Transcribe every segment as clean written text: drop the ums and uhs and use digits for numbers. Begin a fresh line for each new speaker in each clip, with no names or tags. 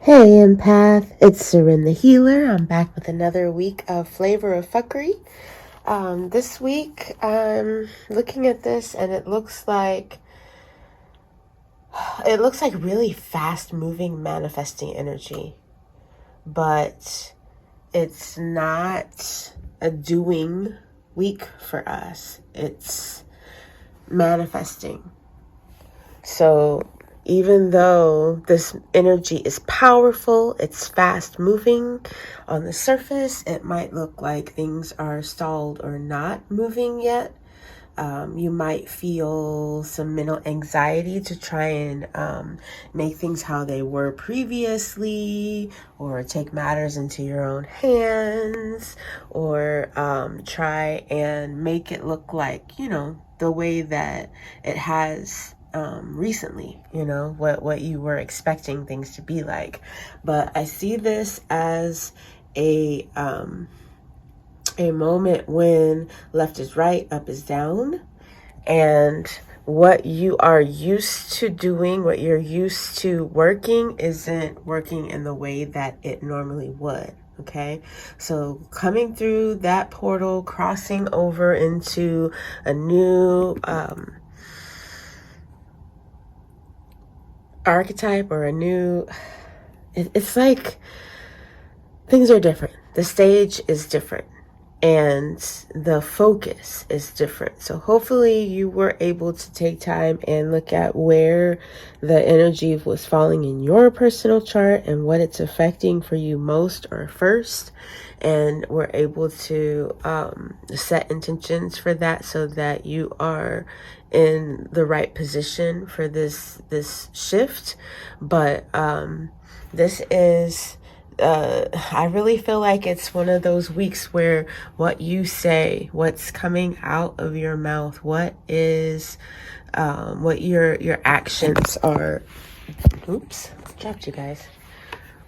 Hey empath, it's Seren the Healer. I'm back with another week of Flavor of Fuckery. This week I'm looking at this and it looks like really fast moving manifesting energy, but it's not a doing week for us. It's manifesting. So even though this energy is powerful, it's fast moving on the surface, it might look like things are stalled or not moving yet. You might feel some mental anxiety to try and make things how they were previously, or take matters into your own hands, or try and make it look like, the way that it has recently, what you were expecting things to be like. But I see this as a moment when left is right, up is down, and what you are used to doing, what you're used to working, isn't working in the way that it normally would. Okay, so coming through that portal, crossing over into a new archetype or a new, it's like things are different. The stage is different and the focus is different. So hopefully you were able to take time and look at where the energy was falling in your personal chart and what it's affecting for you most or first, and we're able to set intentions for that so that you are in the right position for this shift. But this is I really feel like it's one of those weeks where what you say, what's coming out of your mouth, what your actions are. Oops, dropped you guys.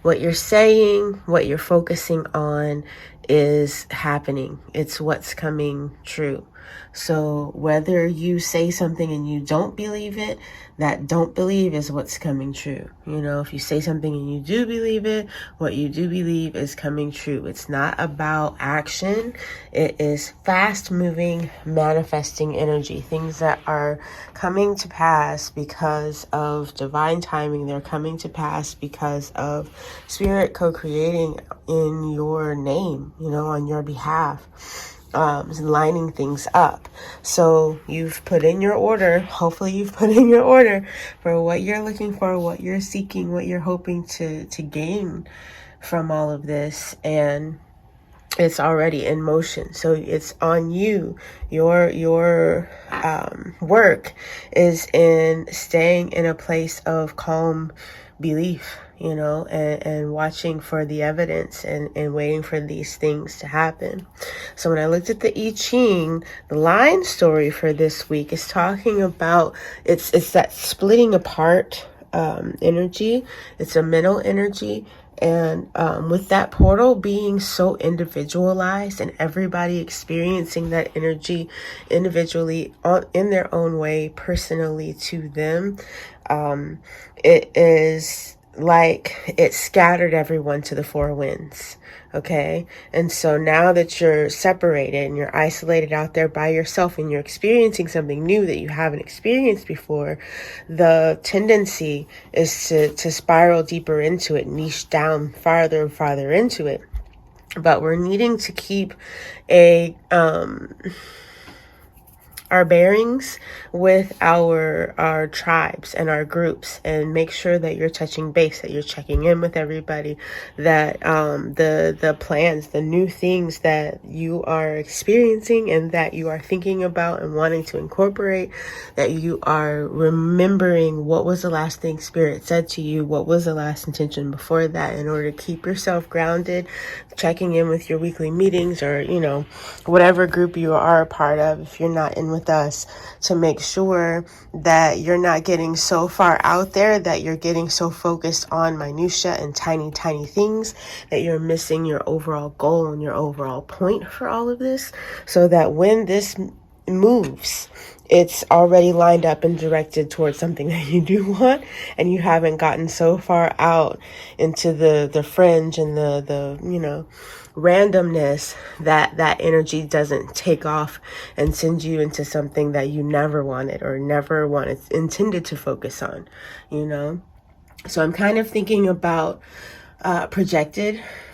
What you're saying, what you're focusing on is happening. It's what's coming true. So whether you say something and you don't believe it, that don't believe is what's coming true. If you say something and you do believe it, what you do believe is coming true. It's not about action. It is fast moving, manifesting energy. Things that are coming to pass because of divine timing. They're coming to pass because of spirit co-creating in your name, on your behalf. Lining things up. So you've put in your order. Hopefully you've put in your order for what you're looking for, what you're seeking, what you're hoping to gain from all of this. And it's already in motion. So it's on you. Your work is in staying in a place of calm belief, and watching for the evidence and waiting for these things to happen. So when I looked at the I Ching, the line story for this week is talking about it's that splitting apart energy. It's a mental energy. And with that portal being so individualized and everybody experiencing that energy individually in their own way, personally to them, it is like it scattered everyone to the four winds. Okay. And so now that you're separated and you're isolated out there by yourself and you're experiencing something new that you haven't experienced before, the tendency is to spiral deeper into it, niche down farther and farther into it. But we're needing to keep our bearings with our tribes and our groups, and make sure that you're touching base, that you're checking in with everybody, that the plans, the new things that you are experiencing and that you are thinking about and wanting to incorporate, that you are remembering what was the last thing Spirit said to you, what was the last intention before that, in order to keep yourself grounded, checking in with your weekly meetings, or whatever group you are a part of, if you're not in with us, to make sure that you're not getting so far out there, that you're getting so focused on minutia and tiny things, that you're missing your overall goal and your overall point for all of this. So that when this moves it's already lined up and directed towards something that you do want, and you haven't gotten so far out into the fringe and the randomness that that energy doesn't take off and send you into something that you never wanted or never wanted intended to focus on. So I'm kind of thinking about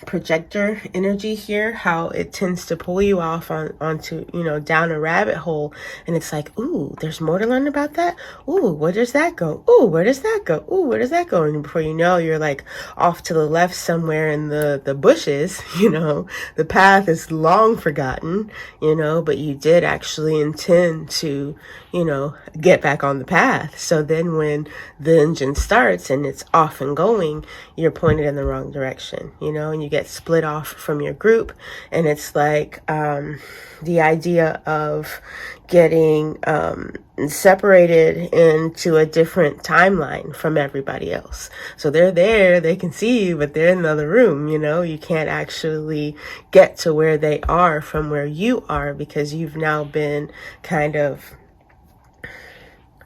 projector energy here, how it tends to pull you off onto down a rabbit hole, and it's like, ooh, there's more to learn about that. Ooh, where does that go? Ooh, where does that go? Ooh, where does that go? And before you know, you're like off to the left somewhere in the bushes. The path is long forgotten, but you did actually intend to get back on the path. So then when the engine starts and it's off and going, you're pointed in the wrong direction, and you get split off from your group. And it's like the idea of getting separated into a different timeline from everybody else. So they're there, they can see you, but they're in another room. You can't actually get to where they are from where you are, because you've now been kind of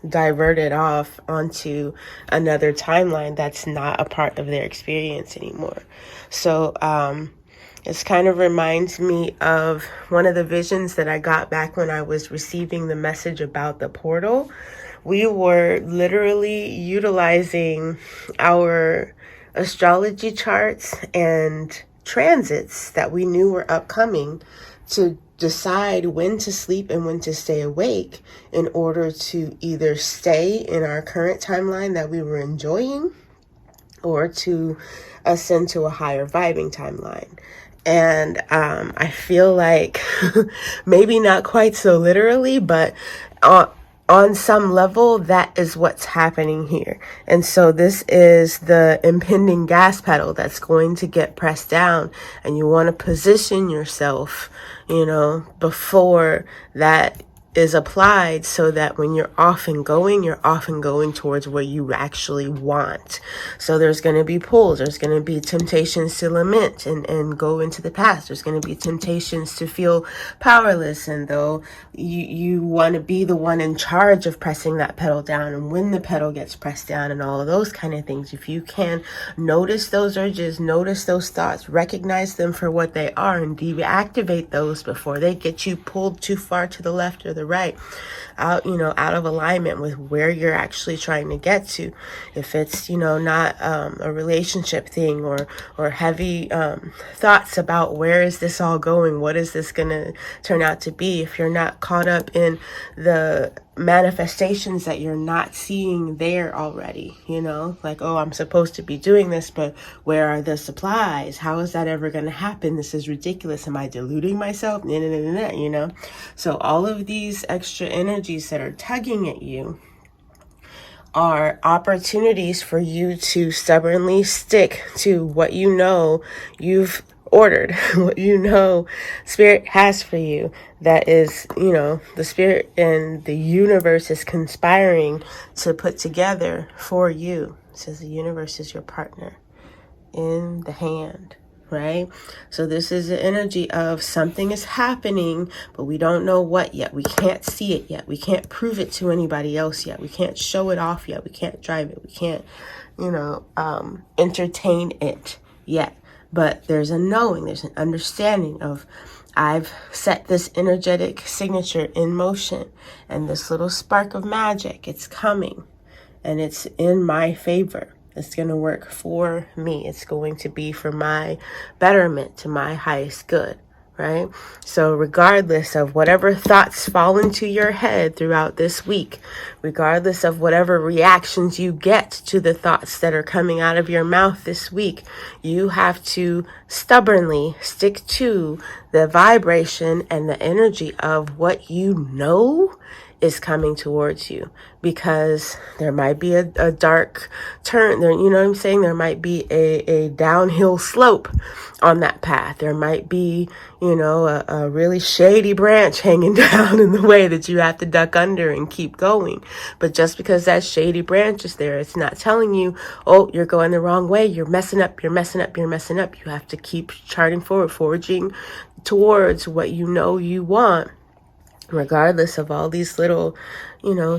diverted off onto another timeline that's not a part of their experience anymore. So this kind of reminds me of one of the visions that I got back when I was receiving the message about the portal. We were literally utilizing our astrology charts and transits that we knew were upcoming to decide when to sleep and when to stay awake in order to either stay in our current timeline that we were enjoying or to ascend to a higher vibing timeline. And I feel like maybe not quite so literally, but on some level, that is what's happening here. And so this is the impending gas pedal that's going to get pressed down, and you want to position yourself, before that is applied, so that when you're off and going towards where you actually want. So there's going to be pulls, there's going to be temptations to lament and go into the past. There's going to be temptations to feel powerless, and though you want to be the one in charge of pressing that pedal down, and when the pedal gets pressed down and all of those kind of things, if you can notice those urges, notice those thoughts, recognize them for what they are, and deactivate those before they get you pulled too far to the left or the right, out of alignment with where you're actually trying to get to. If it's not a relationship thing or heavy thoughts about where is this all going, what is this gonna turn out to be, if you're not caught up in the manifestations that you're not seeing there already, like, oh, I'm supposed to be doing this, but where are the supplies? How is that ever going to happen? This is ridiculous. Am I deluding myself? So all of these extra energies that are tugging at you are opportunities for you to stubbornly stick to what you've ordered, what Spirit has for you. That is, the Spirit and the universe is conspiring to put together for you. It says the universe is your partner in the hand, right? So this is the energy of something is happening, but we don't know what yet. We can't see it yet. We can't prove it to anybody else yet. We can't show it off yet. We can't drive it. We can't, entertain it yet. But there's a knowing, there's an understanding of, I've set this energetic signature in motion, and this little spark of magic, it's coming, and it's in my favor. It's going to work for me. It's going to be for my betterment, to my highest good, right? So regardless of whatever thoughts fall into your head throughout this week, regardless of whatever reactions you get to the thoughts that are coming out of your mouth this week, you have to stubbornly stick to the vibration and the energy of what is coming towards you, because there might be a dark turn there. There might be a downhill slope on that path. There might be, a really shady branch hanging down in the way that you have to duck under and keep going. But just because that shady branch is there, it's not telling you, oh, you're going the wrong way. You're messing up. You have to keep charting forward, forging towards what you want. regardless of all these little,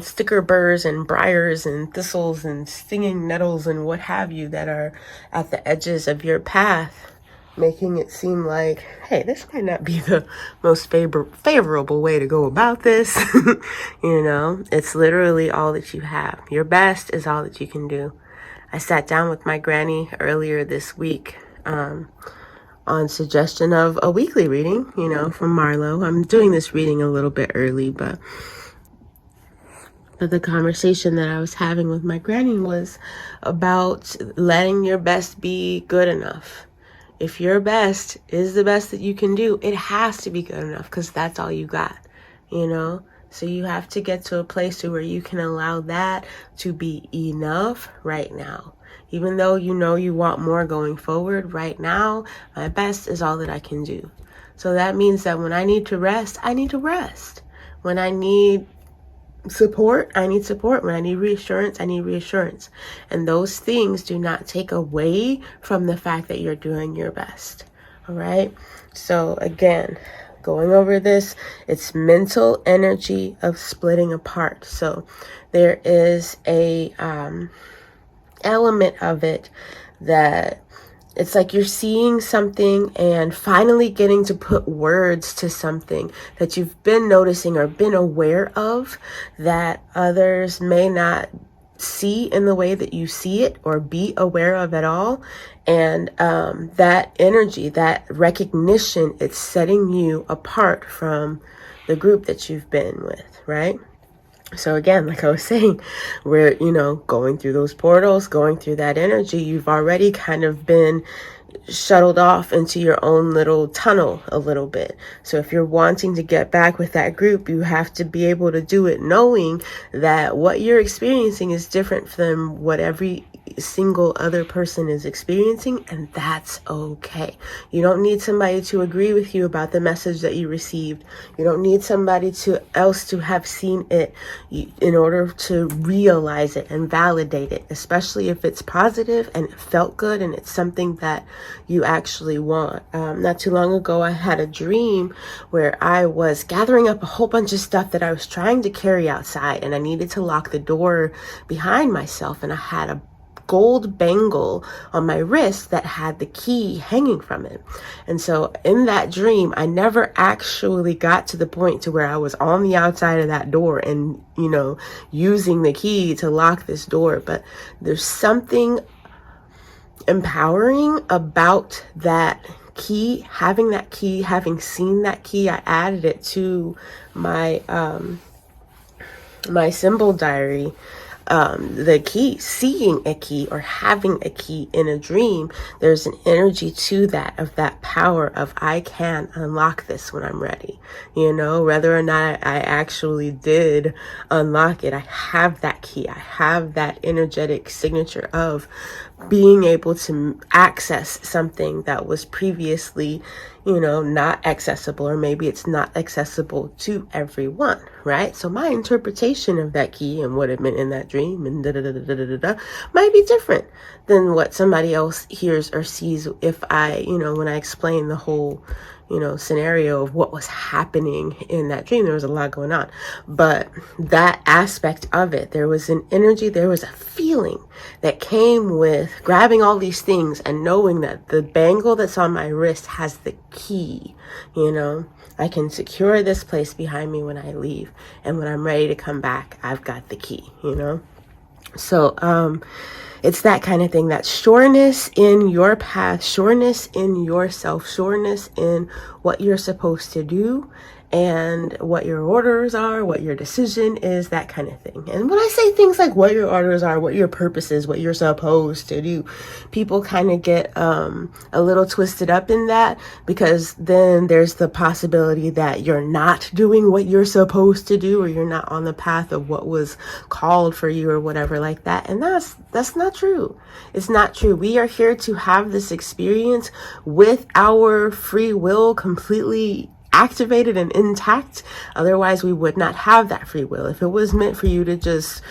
sticker burrs and briars and thistles and stinging nettles and what have you that are at the edges of your path, making it seem like, hey, this might not be the most favorable way to go about this. It's literally all that you have. Your best is all that you can do. I sat down with my granny earlier this week, on suggestion of a weekly reading, from Marlowe. I'm doing this reading a little bit early, but the conversation that I was having with my granny was about letting your best be good enough. If your best is the best that you can do, it has to be good enough because that's all you got, So you have to get to a place where you can allow that to be enough right now. Even though you want more going forward, right now, my best is all that I can do. So that means that when I need to rest, I need to rest. When I need support, I need support. When I need reassurance, I need reassurance. And those things do not take away from the fact that you're doing your best. All right? So again, going over this, it's mental energy of splitting apart. So there is a element of it that it's like you're seeing something and finally getting to put words to something that you've been noticing or been aware of that others may not see in the way that you see it or be aware of at all. And that energy, that recognition, it's setting you apart from the group that you've been with, right? So again, like I was saying, we're, going through those portals, going through that energy, you've already kind of been shuttled off into your own little tunnel a little bit. So if you're wanting to get back with that group, you have to be able to do it knowing that what you're experiencing is different from what every single other person is experiencing, and that's okay. You don't need somebody to agree with you about the message that you received. You don't need somebody else to have seen it in order to realize it and validate it, especially if it's positive and it felt good and it's something that you actually want. Not too long ago, I had a dream where I was gathering up a whole bunch of stuff that I was trying to carry outside, and I needed to lock the door behind myself, and I had a gold bangle on my wrist that had the key hanging from it. And so in that dream, I never actually got to the point to where I was on the outside of that door and, using the key to lock this door. But there's something empowering about that key, having seen that key. I added it to my my symbol diary. The key, seeing a key or having a key in a dream, there's an energy to that, of that power of I can unlock this when I'm ready. Whether or not I actually did unlock it, I have that key. I have that energetic signature of being able to access something that was previously, not accessible, or maybe it's not accessible to everyone, right? So my interpretation of that key and what it meant in that dream and might be different than what somebody else hears or sees if I, when I explain the whole, scenario of what was happening in that dream. There was a lot going on, but that aspect of it, there was an energy, there was a feeling that came with grabbing all these things and knowing that the bangle that's on my wrist has the key. I can secure this place behind me when I leave, and when I'm ready to come back, I've got the key. So it's that kind of thing, that sureness in your path, sureness in yourself, sureness in what you're supposed to do and what your orders are, what your decision is, that kind of thing. And when I say things like what your orders are, what your purpose is, what you're supposed to do, people kind of get a little twisted up in that, because then there's the possibility that you're not doing what you're supposed to do, or you're not on the path of what was called for you or whatever like that. And that's not true. It's not true. We are here to have this experience with our free will completely activated and intact. Otherwise, we would not have that free will. If it was meant for you to just,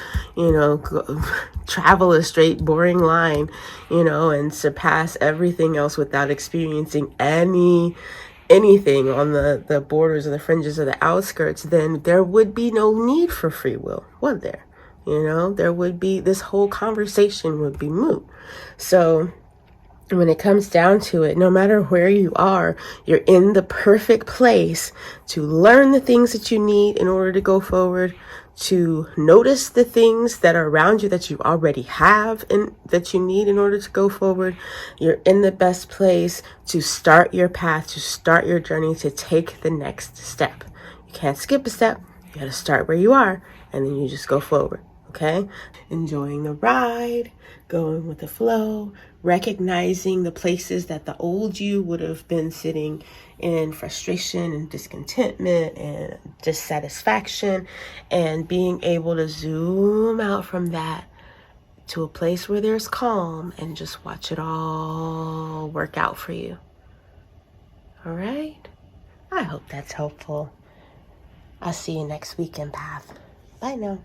travel a straight, boring line, and surpass everything else without experiencing any anything on the borders or the fringes or the outskirts, then there would be no need for free will, would there? You know, there would be, this whole conversation would be moot. So when it comes down to it, no matter where you are, you're in the perfect place to learn the things that you need in order to go forward, to notice the things that are around you that you already have and that you need in order to go forward. You're in the best place to start your path, to start your journey, to take the next step. You can't skip a step. You got to start where you are, and then you just go forward. Okay? Enjoying the ride, going with the flow, recognizing the places that the old you would have been sitting in frustration and discontentment and dissatisfaction, and being able to zoom out from that to a place where there's calm and just watch it all work out for you. All right? I hope that's helpful. I'll see you next week, Empath. Bye now.